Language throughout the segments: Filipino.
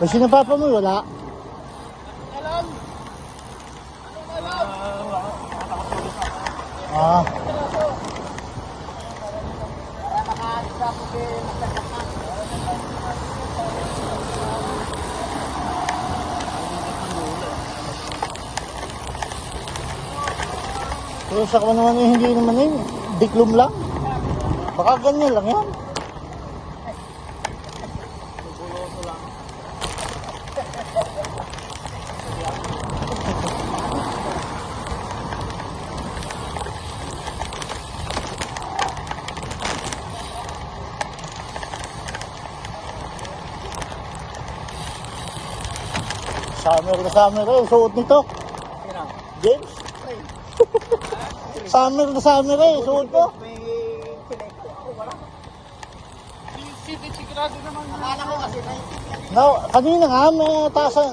May sinapapa mo, wala? Alam! Anong alam? Ah. Para makaalis na ako kay magkakak. Pero sa ko naman hindi naman yun. Diklom lang. Baka ganyan lang yan. Summer eh, suot nito. James? Summer eh, suot ko. May pinekto ako, wala. Si sigurado naman. Akala ko kasi may No, kanina nga, may tasa,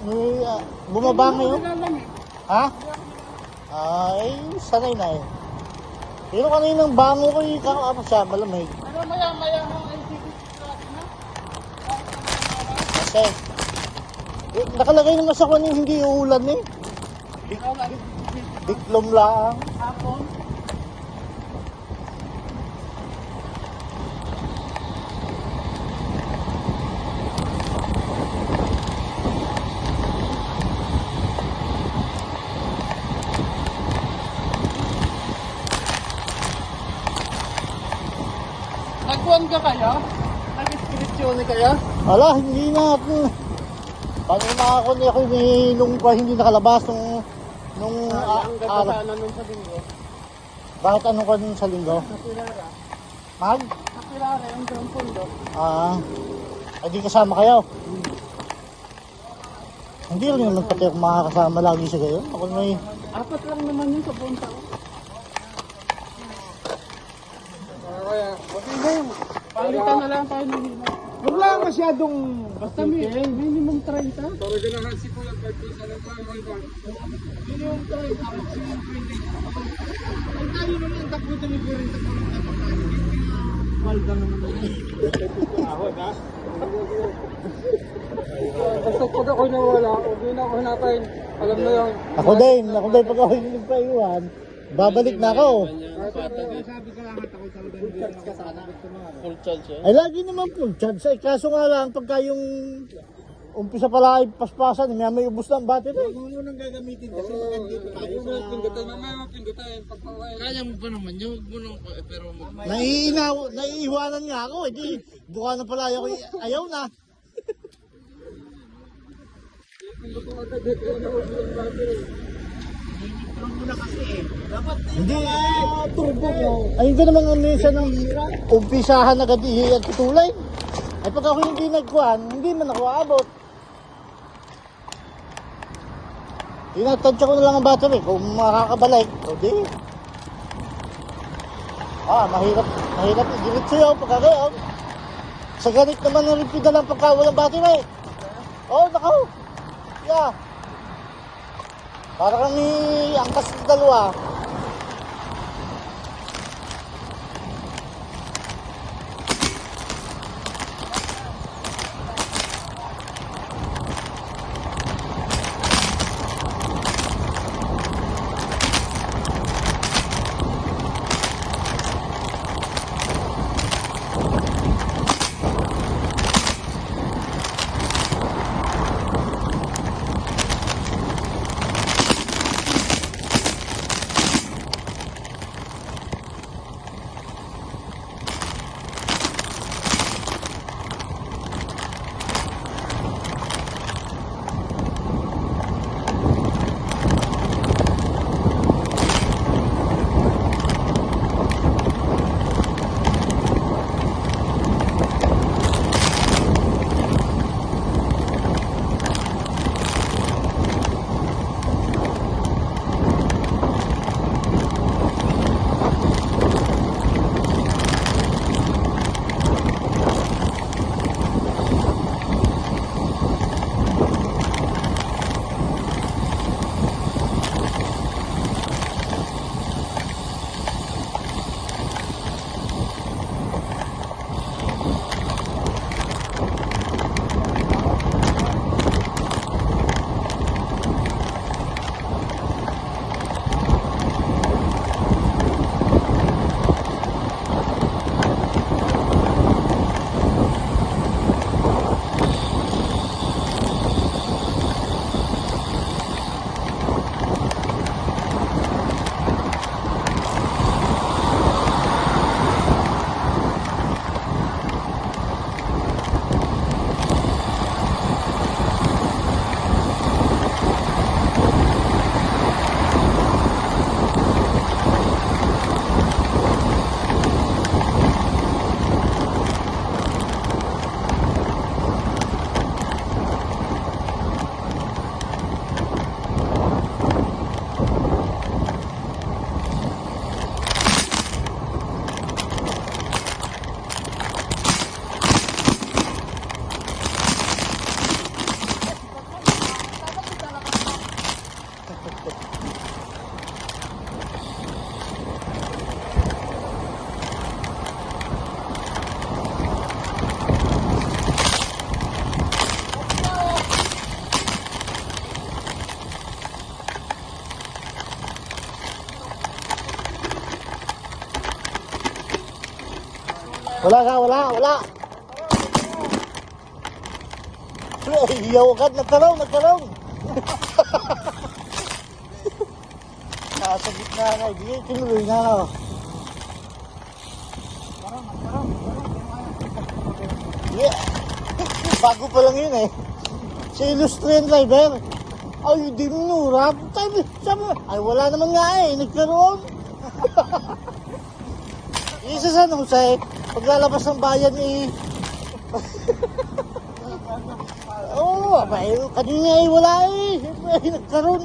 may bumaba ngayon. Ha? Ay, sanay na eh. Pero kaninang bango ko yung kakapos siya, malamig. Ano maya mo ay sigurado na? Kasi, nakalagay naman sa kanya hindi uulan eh. Ikaw lang. Diklom lang. Hapon. Nagkuhan ka kaya? Nag-espiritusyon kaya? Ala, hindi na ako. Paano na ako nung hindi nakalabas nung Ang ganda sana nun sa linggo. bakit anong ka nun sa linggo? Nakilala. Mag? Nakilala yung doon pundo. Ay di kasama kayo. Hindi rin naman pati ako makakasama lagi sa gayon. Ako may... Apat lang naman yun sa buong taon. Kaya, wag na yun. Palitan na lang tayo ng hina. Huwag lang masyadong basta minimum 30. Talaga naman si Kuya 5 pisa lang tayo. Minimum 30. Maximum 20. Ang tayo naman, takbo na may 40. Malda naman. Ahod ha? Basta pag ako'y nawala, huwag yun ako hanapin. Alam mo yun. Ako din pag ako yung nagpaiwan, babalik na ako. Sabi ko lang at ako talagang full charge ka sana. Full charge eh. Ay lagi naman full charge. Ay kaso nga lang, pagka yung umpisa pala ay paspasan, may ubus na ang battery. Huwag mo nang gagamitin kasi magandito tayo sa... Pindutin, mamaya mapindutin. Kaya mo pa naman yun, huwag mo nang... Pero Naiiwanan nga ako, hindi. Buka na pala ako, ayaw na. Hindi. Turbo ko. Ay, hindi naman ang minsan ng umpisahan agad at tutulay. Ay, pag ako hindi nagkuhan, hindi man ako aabot. Tinatansya ko na lang ang battery kung makakabalik. O di. Mahirap i-diretso yun pagkagayon. Sa ganit naman ng repeat na lang pagka walang battery. Nakaw. Yeah. Para kami angkas ng dalawa. Wala. Iyaw agad, nagkaroon. Nasa gitna na, hindi tinuloy na no. Yeah. Bago pa lang yun eh. Si Illustrian driver. Ay, hindi minura. Sabi, ay wala naman nga eh, nagkaroon. Isa sa Jose, paglalabas ng bayan eh. Oo, kanina eh wala eh. Siyempre, nagkaroon.